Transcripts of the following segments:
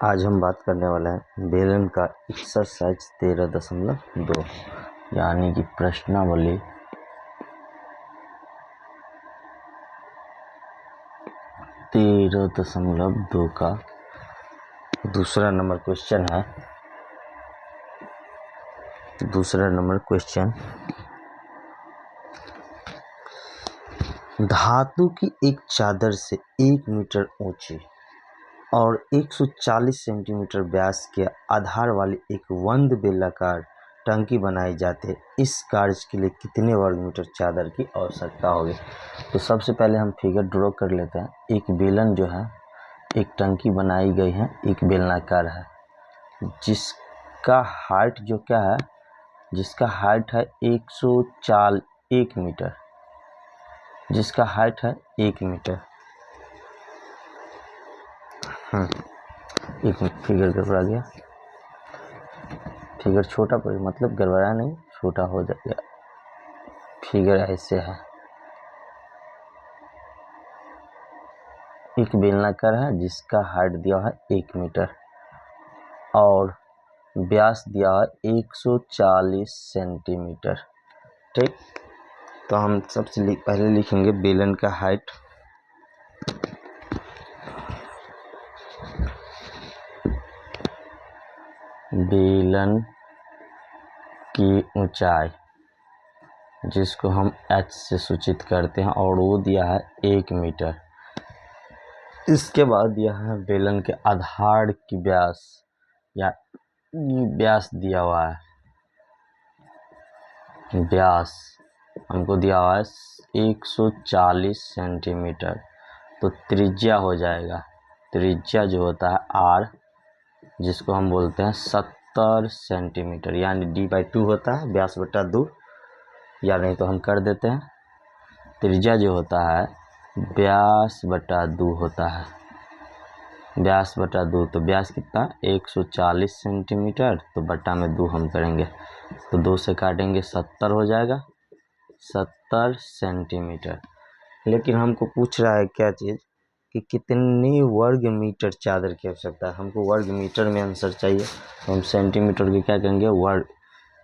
आज हम बात करने वाला है बेलन का एक्सरसाइज 13.2 यानी कि प्रश्नावली 13.2 का दूसरा नंबर क्वेश्चन। धातु की एक चादर से 1 मीटर ऊंची और 140 सेंटीमीटर व्यास के आधार वाली एक बंद बेलनाकार टंकी बनाई जाती है। इस कार्य के लिए कितने वर्ग मीटर चादर की आवश्यकता होगी? तो सबसे पहले हम फिगर ड्रॉ कर लेते हैं। एक बेलन जो है, एक टंकी बनाई गई है, एक बेलनाकार है, जिसका हाइट जो क्या है, जिसका हाइट है 1 मीटर, जिसका हाइट है 1 मीटर। एक फिगर गड़बड़ा गया, फिगर छोटा पड़ मतलब गड़बड़ा नहीं, छोटा हो जाएगा। फिगर ऐसे है, एक बेलनाकार है जिसका हाइट दिया है 1 मीटर और व्यास दिया है 140 सेंटीमीटर। ठीक, तो हम सबसे पहले लिखेंगे बेलन का हाइट। बेलन की ऊंचाई जिसको हम h से सूचित करते हैं और वो दिया है 1 मीटर। इसके बाद दिया है बेलन के आधार की व्यास, या व्यास दिया हुआ है, व्यास हमको दिया हुआ है 140 सेंटीमीटर। तो त्रिज्या हो जाएगा, त्रिज्या जो होता है r, जिसको हम बोलते हैं 70 सेंटीमीटर, यानी d/2 होता है, व्यास बटा 2, या नहीं तो हम कर देते हैं त्रिज्या जो होता है व्यास बटा 2 होता है, व्यास बटा 2। तो व्यास कितना, 140 सेंटीमीटर, तो बटा में 2 हम करेंगे, तो 2 से काटेंगे 70 हो जाएगा, 70 सेंटीमीटर। लेकिन हमको पूछ रहा है क्या चीज़ कि कितनी वर्ग मीटर चादर की आवश्यकता है। हमको वर्ग मीटर में आंसर चाहिए, तो हम सेंटीमीटर के क्या करेंगे, वर्ग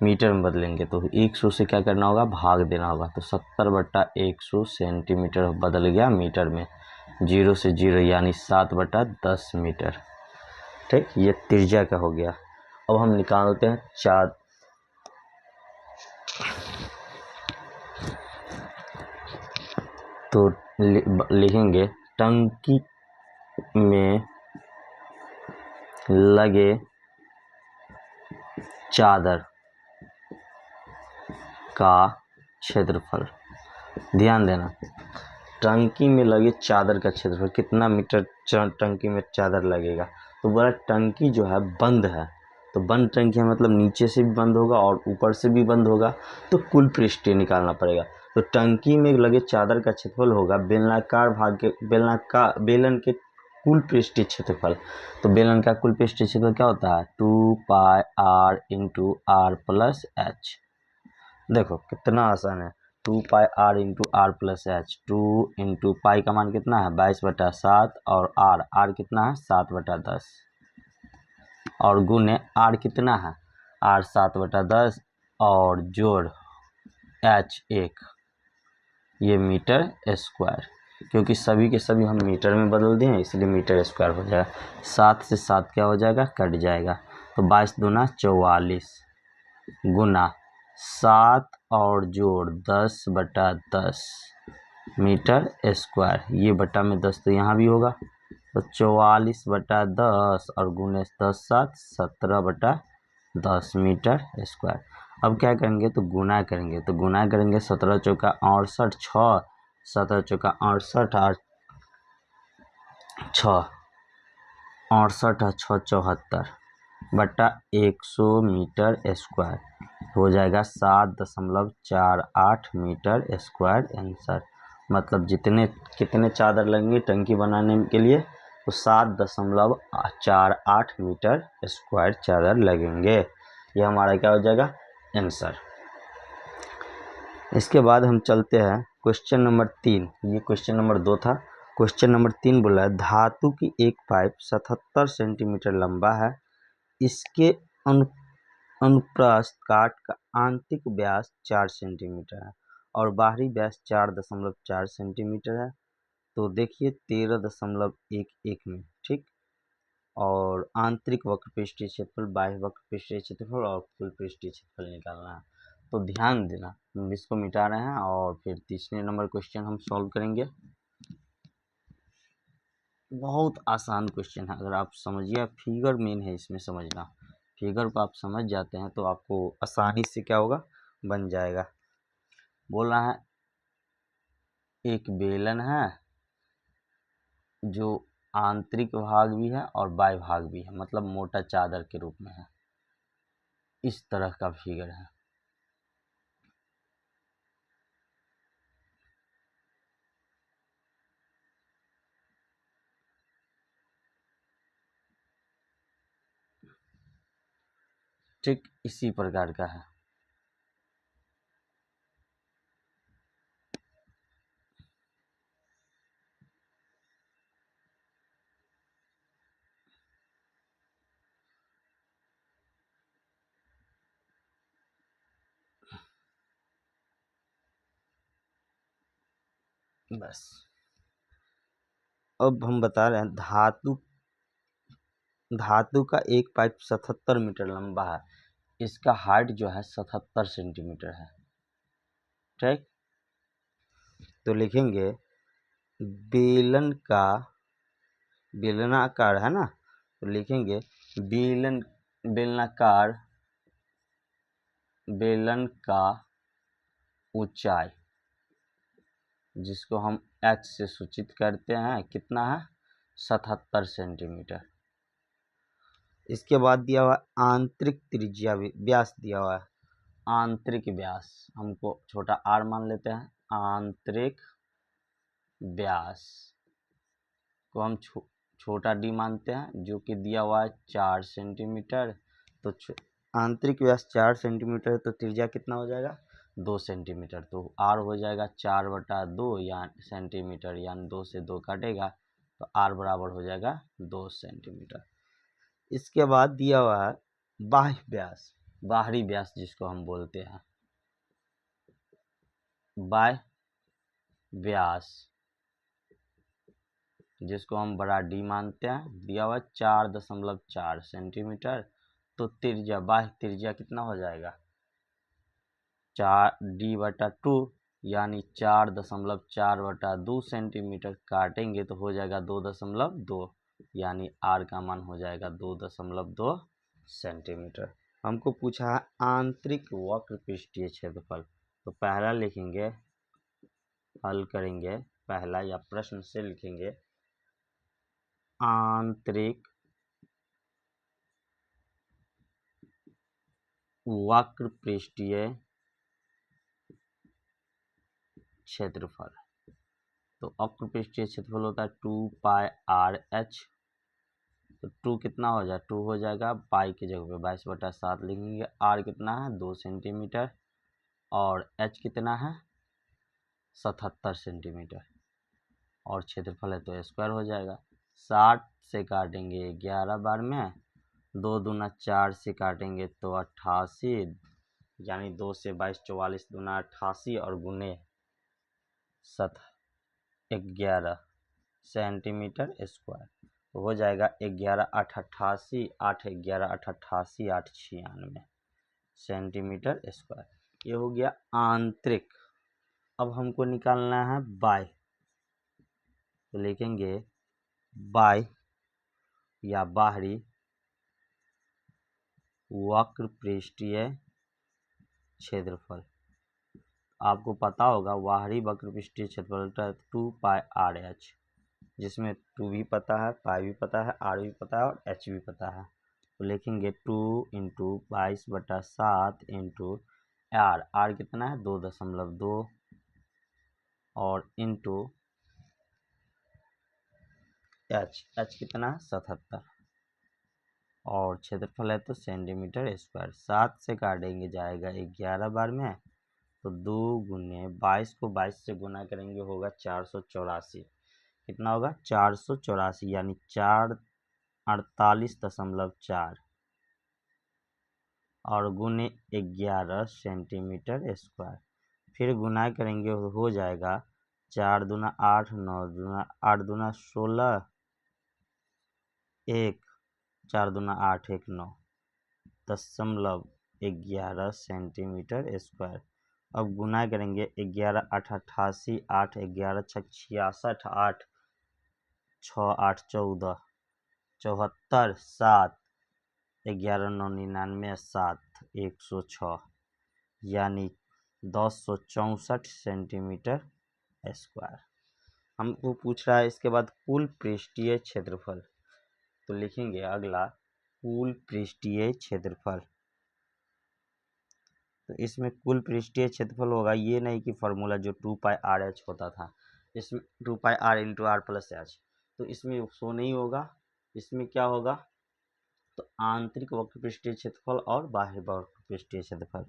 मीटर में बदलेंगे। तो 100 से क्या करना होगा, भाग देना होगा। तो 70/100 सेंटीमीटर बदल गया मीटर में, 0 से 0 यानी 7/10 मीटर। ठीक, ये त्रिज्या का हो गया। अब हम निकालते हैं चादर। तो लिखेंगे टंकी में लगे चादर का क्षेत्रफल। ध्यान देना, टंकी में लगे चादर का क्षेत्रफल कितना मीटर टंकी में चादर लगेगा। तो बोला टंकी जो है बंद है, तो बंद टंकी है मतलब नीचे से भी बंद होगा और ऊपर से भी बंद होगा, तो कुल पृष्ठीय निकालना पड़ेगा। तो टंकी में लगे चादर का क्षेत्रफल होगा बेलनाकार भाग के बेलन के कुल पृष्ठीय क्षेत्रफल। तो बेलन का कुल पृष्ठीय क्षेत्रफल क्या होता है, 2πr × r + h। देखो कितना आसान है, 2πr × r + h। 2 × पाई का मान कितना है, 22/7, और r कितना है, 7/10, और गुने r कितना है, r 7/10, और जोड़ h 1, ये मीटर स्क्वायर। क्योंकि सभी के सभी हम मीटर में बदल दिए इसलिए मीटर स्क्वायर हो जाएगा। 7 से 7 क्या हो जाएगा, कट जाएगा। तो 22 दूना 44 गुना 7 और जोड़ 10/10 मीटर स्क्वायर। ये बटा में 10 तो यहाँ भी होगा, तो 44/10 और गुने 10 7 17/10 मीटर स्क्वायर। अब क्या करेंगे, तो गुना करेंगे। तो गुना करेंगे 17 चौका 68, 6 17 चौका 68 और 6 68 और 6 74 बटा 100 मीटर स्क्वायर हो जाएगा 7.48 मीटर स्क्वायर आंसर। मतलब कितने चादर लगेंगे टंकी बनाने के लिए, तो 7.48 मीटर स्क्वायर चादर लगेंगे। ये हमारा क्या हो जाएगा, आंसर। इसके बाद हम चलते हैं क्वेश्चन नंबर 3। ये क्वेश्चन नंबर 2 था, क्वेश्चन नंबर 3 बोला है धातु की एक पाइप 77 सेंटीमीटर लंबा है, इसके अनुप्रस्थ काट का आंतरिक व्यास 4 सेंटीमीटर है और बाहरी व्यास 4.4 सेंटीमीटर है। तो देखिए 13.11 में, ठीक। और आंतरिक वक्र पृष्ठीय क्षेत्रफल, बाह्य वक्र पृष्ठीय क्षेत्रफल और कुल पृष्ठीय क्षेत्रफल निकालना है। तो ध्यान देना, हम इसको मिटा रहे हैं और फिर तीसरे नंबर क्वेश्चन हम सॉल्व करेंगे। बहुत आसान क्वेश्चन है, अगर आप समझिए, फिगर मेन है इसमें समझना। फिगर को आप समझ जाते हैं तो आपको आसानी से क्या होगा, बन जाएगा। बोल रहा है एक बेलन है जो आंतरिक भाग भी है और बाह्य भाग भी है, मतलब मोटा चादर के रूप में है। इस तरह का फिगर है। ठीक इसी प्रकार का है। बस अब हम बता रहे हैं धातु का एक पाइप 77 मीटर लंबा है, इसका हाइट जो है 77 सेंटीमीटर है, ठीक। तो लिखेंगे बेलन का, बेलनाकार है ना, तो लिखेंगे बेलनाकार बेलन का ऊंचाई, जिसको हम h से सूचित करते हैं, कितना है, 77 सेंटीमीटर। इसके बाद दिया हुआ आंतरिक त्रिज्या व्यास दिया हुआ है। आंतरिक व्यास हमको छोटा r मान लेते हैं, आंतरिक व्यास को हम छोटा d मानते हैं, जो कि दिया हुआ है 4 सेंटीमीटर। तो आंतरिक व्यास 4 सेंटीमीटर है, तो त्रिज्या कितना हो जाएगा, 2 सेंटीमीटर। तो r हो जाएगा 4/2 या सेंटीमीटर, यानी 2 से 2 काटेगा तो r बराबर हो जाएगा 2 सेंटीमीटर। इसके बाद दिया हुआ है बाह्य व्यास, बाहरी व्यास जिसको हम बोलते हैं, बाह्य व्यास जिसको हम बड़ा डी मानते हैं, दिया हुआ 4.4 सेंटीमीटर। तो त्रिज्या, बाह्य त्रिज्या कितना हो जाएगा, 4d/2 यानी 4.4/2 सेंटीमीटर। काटेंगे तो हो जाएगा 2.2, यानी r का मान हो जाएगा 2.2 सेंटीमीटर। हमको पूछा है आंतरिक वक्र पृष्ठीय क्षेत्रफल, तो पहला लिखेंगे, हल करेंगे, पहला या प्रश्न से लिखेंगे आंतरिक वक्र पृष्ठीय क्षेत्रफल। तो वक्र पृष्ठीय क्षेत्रफल होता है 2πr/h। तो 2 कितना हो जाए, 2 हो जाएगा, पाई की जगह पे 22/7 लिखेंगे। r कितना है, 2 सेंटीमीटर, और h कितना है, 77 सेंटीमीटर, और क्षेत्रफल है तो स्क्वायर हो जाएगा। 60 से काटेंगे 11 बार में, 2 दूना 4 से काटेंगे तो 88, यानी 2 से 22, 44 दूना 88 और गुने 11 सेंटीमीटर स्क्वायर, तो हो जाएगा 11 8 88, 8 11 8 88, 8 96 सेंटीमीटर स्क्वायर। ये हो गया आंतरिक। अब हमको निकालना है बाह्य, तो लिखेंगे बाह्य या बाहरी वक्र पृष्ठीय क्षेत्रफल। आपको पता होगा बाहरी वक्र पृष्ठीय क्षेत्रफल 2πr/h, जिसमें 2 भी पता है, पाई भी पता है, r भी पता है और h भी पता है। तो लिखेंगे 2 × 22/7 × r कितना है, 2.2, और इंटू h कितना है, 77, और क्षेत्रफल है तो सेंटीमीटर स्क्वायर। 7 से काटेंगे जाएगा 11 बार में, तो 2 × 22 को 22 से गुना करेंगे होगा 484, कितना होगा 484 यानी 448.4 और गुने 11 सेंटीमीटर स्क्वायर। फिर गुना करेंगे हो जाएगा 4 दूना 8, 9 दूना 8 दूना 16, 1 4 दूना 8, 1 9 .11 सेंटीमीटर स्क्वायर। अब गुना करेंगे 11 8 88, 8 11 6 66, 8 6 8 14 74, 7 11 9 99, 7 106 यानी 1064 सेंटीमीटर स्क्वायर। हमको पूछ रहा है इसके बाद कुल पृष्ठीय क्षेत्रफल, तो लिखेंगे अगला कुल पृष्ठीय क्षेत्रफल। तो इसमें कुल पृष्ठीय क्षेत्रफल होगा, ये नहीं कि फॉर्मूला जो 2πr/h होता था, इसमें 2πr × r+h, तो इसमें शो नहीं होगा। इसमें क्या होगा, तो आंतरिक वक्र पृष्ठीय क्षेत्रफल और बाह्य वक्र पृष्ठीय क्षेत्रफल।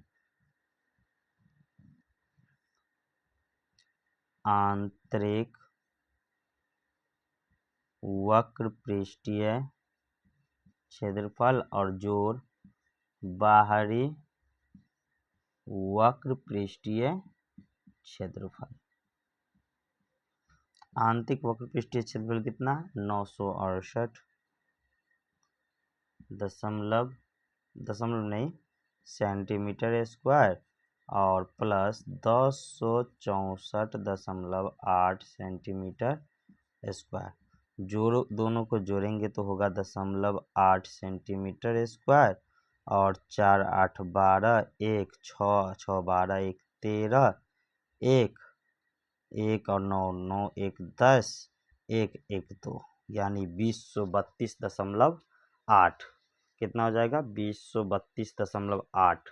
आंतरिक वक्र पृष्ठीय क्षेत्रफल और जोड़ बाहरी वक्र पृष्ठीय क्षेत्रफल। आंतरिक वक्र पृष्ठीय क्षेत्रफल कितना 968 सेंटीमीटर स्क्वायर और प्लस 1064.8 सेंटीमीटर स्क्वायर। दोनों को जोड़ेंगे तो होगा 0.8 सेंटीमीटर स्क्वायर और 4 8 12, 1 6 6 12, 1 13, 1 1 और 9 9 1 10, 1 1 2 यानी 2032.8। कितना हो जाएगा 2032.8।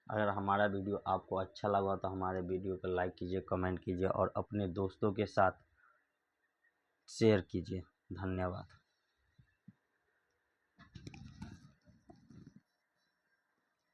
अगर हमारा वीडियो आपको अच्छा लगा तो हमारे वीडियो को लाइक कीजिए, कमेंट कीजिए और अपने दोस्तों के साथ शेयर कीजिए। धन्यवाद।